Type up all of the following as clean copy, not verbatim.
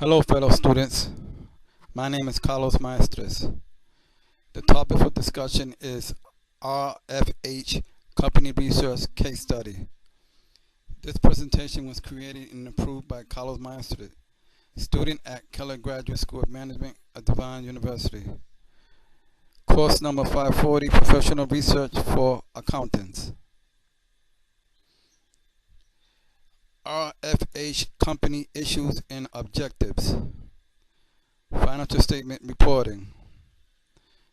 Hello, fellow students. My name is Carlos Maestres. The topic for discussion is RFH Company Research Case Study. This presentation was created and approved by Carlos Maestres, student at Keller Graduate School of Management at Divine University. Course number 540, Professional Research for Accountants. RFH Company Issues and Objectives. Financial Statement Reporting.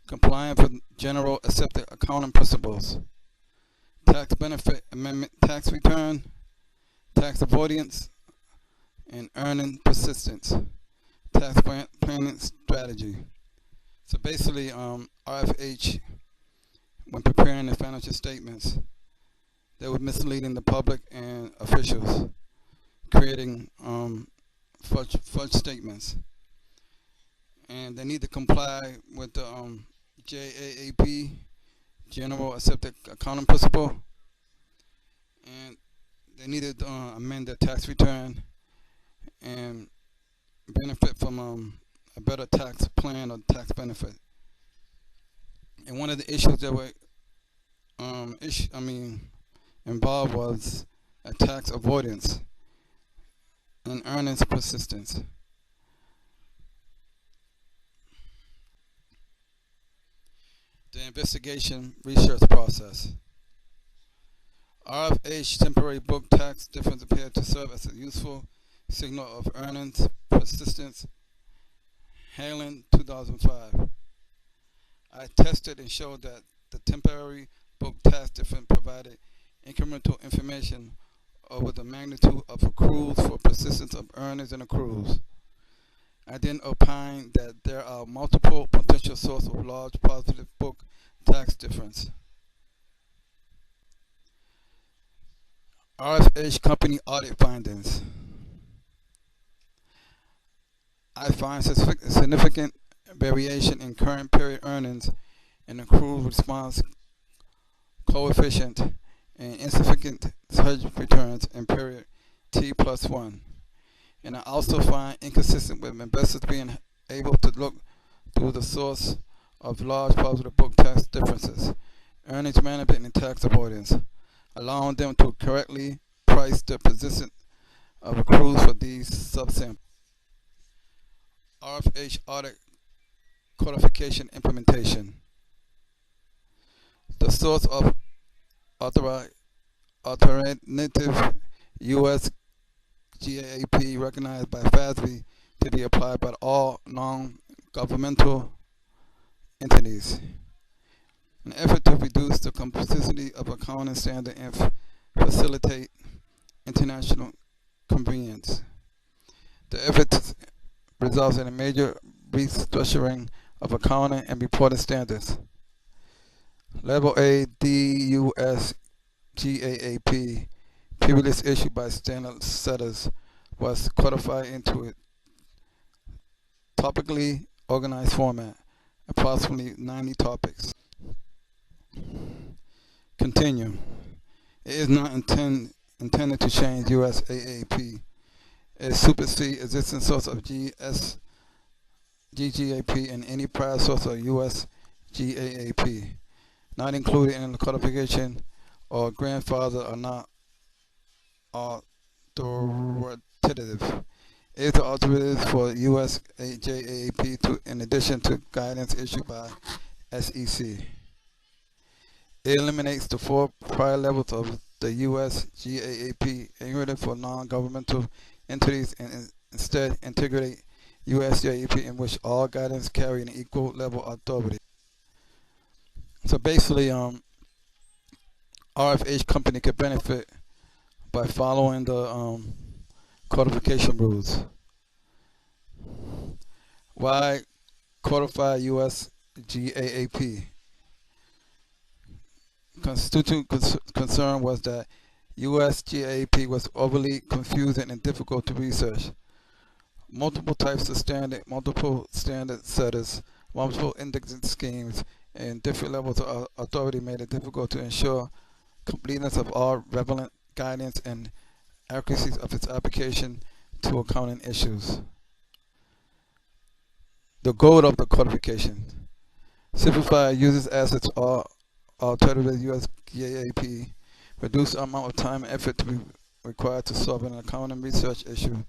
Compliance with General Accepted Accounting Principles. Tax Benefit Amendment Tax Return. Tax Avoidance and Earning Persistence. Tax Planning Strategy. So basically, RFH, when preparing the financial statements, they were misleading the public and officials, creating fudge statements, and they need to comply with the GAAP, General Accepted Accounting Principle, and they needed to amend their tax return and benefit from a better tax plan or tax benefit. And one of the issues that were involved was a tax avoidance and earnings persistence. The investigation research process. RFH temporary book tax difference appeared to serve as a useful signal of earnings persistence. Halen, 2005. I tested and showed that the temporary book tax difference provided incremental information over the magnitude of accruals for persistence of earnings and accruals. I then opined that there are multiple potential sources of large positive book tax difference. RFH Company Audit Findings. I find significant variation in current period earnings and accrual response coefficient and insufficient hedge returns in period T+1. And I also find inconsistent with investors being able to look through the source of large positive book tax differences, earnings management and tax avoidance, allowing them to correctly price the position of accruals for these subsamples. RFH Audit Codification Implementation. The source of alternative U.S. GAAP recognized by FASB to be applied by all non-governmental entities. An effort to reduce the complexity of accounting standards and facilitate international convenience. The effort results in a major restructuring of accounting and reporting standards. Level A DUS GAAP, previously issued by standard setters, was codified into a topically organized format, approximately 90 topics. Continue. It is not intended to change US AAP. It supersedes existing source of GGAP and any prior source of US GAAP, not included in the codification or grandfather are not authoritative. It is the authoritative for US GAAP in addition to guidance issued by SEC. It eliminates the 4 prior levels of the US GAAP included for non-governmental entities and instead integrate US GAAP in which all guidance carry an equal level of authority. So basically, RFH company could benefit by following the codification rules. Why codify US GAAP? Constituent concern was that US GAAP was overly confusing and difficult to research. Multiple types of multiple standard setters, multiple indexing schemes, and different levels of authority made it difficult to ensure completeness of all relevant guidance and accuracy of its application to accounting issues. The goal of the codification: simplify users' assets or alternative US GAAP, reduce the amount of time and effort to be required to solve an accounting research issue,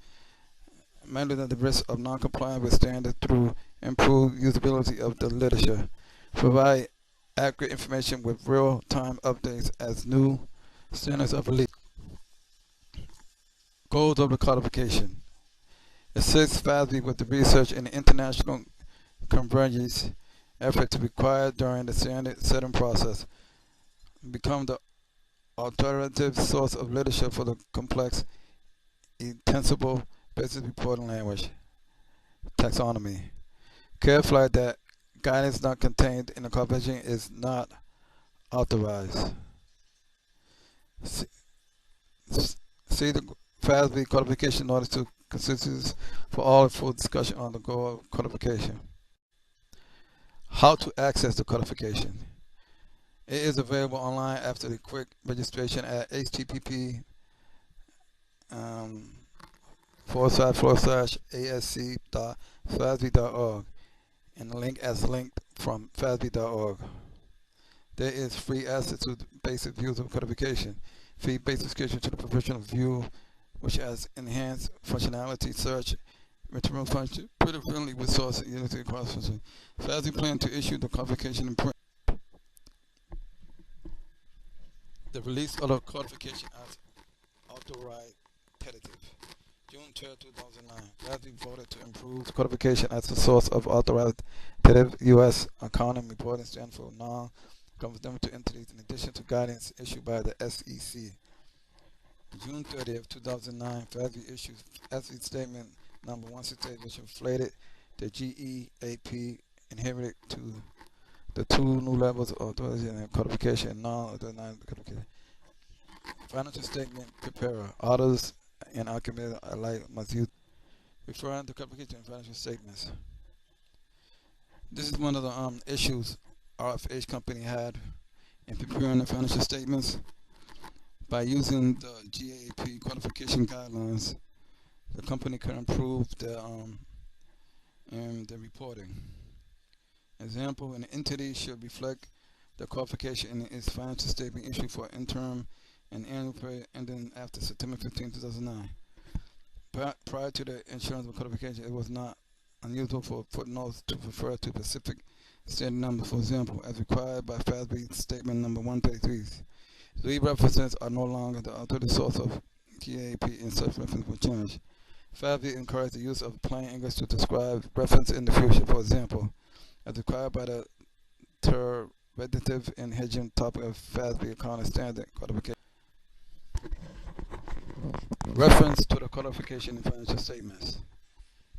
manage the risk of non-compliance with standards through improved usability of the literature, provide accurate information with real-time updates as new standards are released. Goals of the codification: assist FASB with the research and the international convergence effort to be required during the standard setting process, become the alternative source of literature for the complex, extensible business reporting language. Taxonomy: clarify that guidance not contained in the codification is not authorized. See the FASB codification notice to constitutes for all full discussion on the goal of codification. How to access the codification. It is available online after the quick registration at http://asc.fasb.org and the link as linked from fasb.org. There is free access to the basic views of codification, free basic subscription to the professional view, which has enhanced functionality, search, retrieval function, pretty friendly with source and unity cross function. FASB plan to issue the codification in print. The release of the codification as authoritative. June 12, 2009. FASB voted to improve the codification as the source of authoritative U.S. accounting reporting standard for non-governmental entities in addition to guidance issued by the SEC. June 30th, 2009, FASB issued FASB statement number 168, which inflated the GAAP inherited to the two new levels of authorization and codification and non-authorized codification. Financial statement preparer, auditors, and accumulator alike must use referring to codification and financial statements. This is one of the issues RFH company had in preparing the financial statements. By using the GAAP codification guidelines, the company could improve the reporting. Example: an entity should reflect the qualification in its financial statement issued for interim and annual period ending after September 15, 2009. Prior to the insurance codification, it was not unusual for footnotes to refer to specific standard numbers, for example, as required by FASB statement number 133. These references are no longer the authoritative source of GAAP, and such reference will change. FASB encouraged the use of plain English to describe reference in the future, for example, as required by the derivative and hedging topic of FASB accounting standard codification. Reference to the codification in financial statements.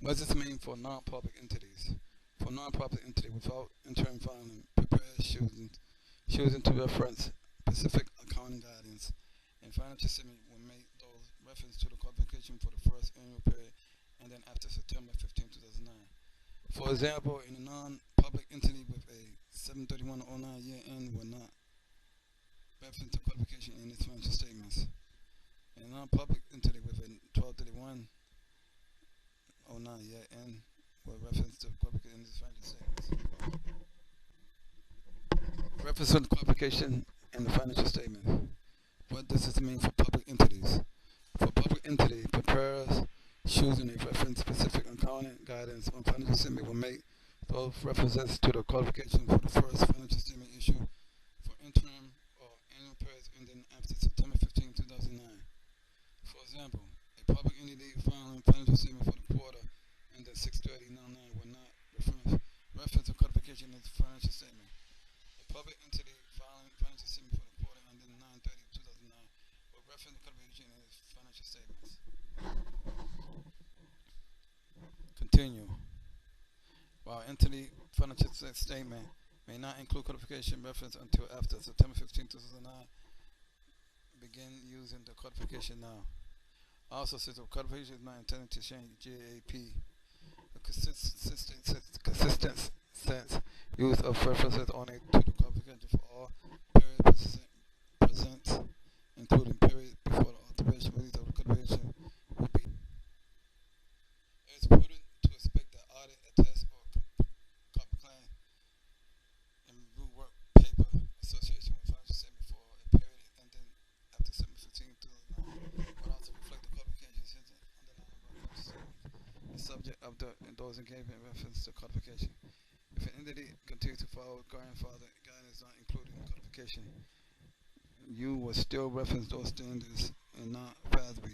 What does this mean for non-public entities? For non-public entity without interim filing, prepared choosing to reference specific accounting guidance and financial statement will make those reference to the codification for the first annual period and then after September 15, 2009. For example, in a non-public entity with a 7/31/09 year end will not reference the codification in its financial statements. In a non-public entity with a 12/31/09 year end will reference the codification in its financial statements. Reference to the codification in the financial statement. What does this mean for public entities? For public entity, preparers choosing a reference specific accounting guidance on financial statement will make those references to the qualification for the first financial statement issue for interim or annual periods ending after September 15, 2009. For example, a public entity filing financial statement for the quarter ending 6/30/09 will not reference the codification in its financial statement. A public entity filing financial statement for the quarter ending 9/30/2009 will reference the codification in its financial statements. Continue. While entity financial statement may not include codification reference until after September 15, 2009, begin using the codification now. Also, since the codification is not intended to change GAAP, the consistent sense use of references only to the codification for all periods present, including periods before the authorization release of the codification, will be. It is prudent to expect that audit, attest, or subject of those engaged in reference to codification. If an entity continues to follow grandfather guidance not included in codification, you will still reference those standards and not FASB.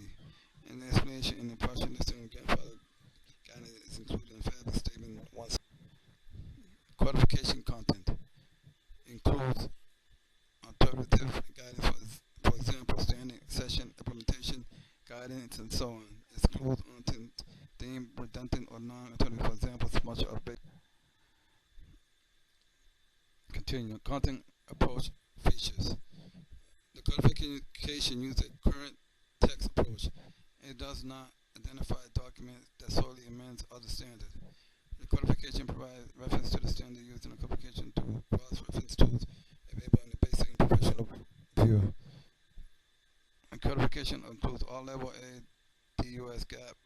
And the explanation in the partial listing grandfather guidance is included in FASB statement 1. Codification content includes alternative guidance, for example, standing session implementation guidance and so on. Excludes content deemed redundant or non-alternative, for example, much of basic. Continue. Content approach features. The codification uses a current text approach. It does not identify documents that solely amends other standards. The codification provides reference to the standard used in the codification through cross-reference tools available in the basic and professional view. The codification includes all level A DUS gap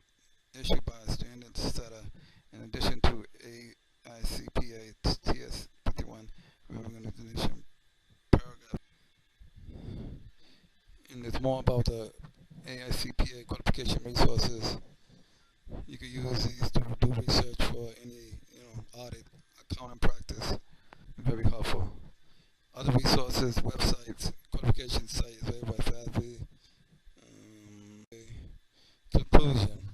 issued by a standard setter in addition to AICPA TS 51 reorganization paragraph. And there's more about the AICPA codification resources. You can use these to do research for any audit, accounting practice. Very helpful. Other resources, websites, codification sites available by FASB. Conclusion.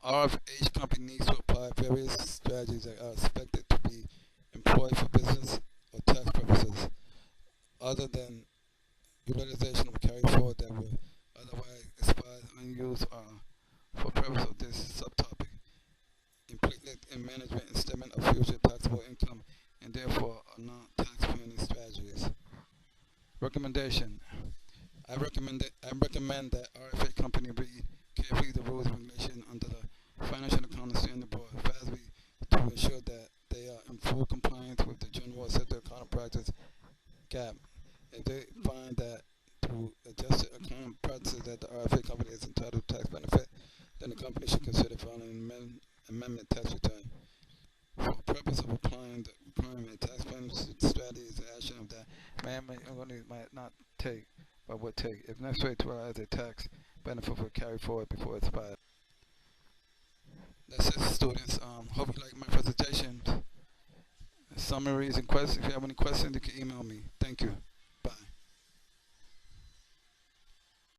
RFH company needs to apply various strategies that are expected to be employed for business or tax purposes, other than utilization of carry forward that would otherwise expire unused for purpose of this subtopic. Implicit in management and statement of future taxable income and therefore are not tax planning strategies. Recommendation. I recommend that RFA company read carefully the rules and regulations under the Financial Accounting Standard Board (FASB) to ensure that they are in full compliance with the General Accepted Accounting Practice (GAAP). If they find that through adjusted accounting practices that the RFA company is entitled to tax benefit, then the company should consider filing an amendment tax return. For the purpose of applying the requirement, tax planning strategy is an action of that might not take, but would take, if necessary, to realize a tax benefit for carry forward before it expires. That's it, students. Hope you like my presentation. Summaries and questions. If you have any questions, you can email me. Thank you.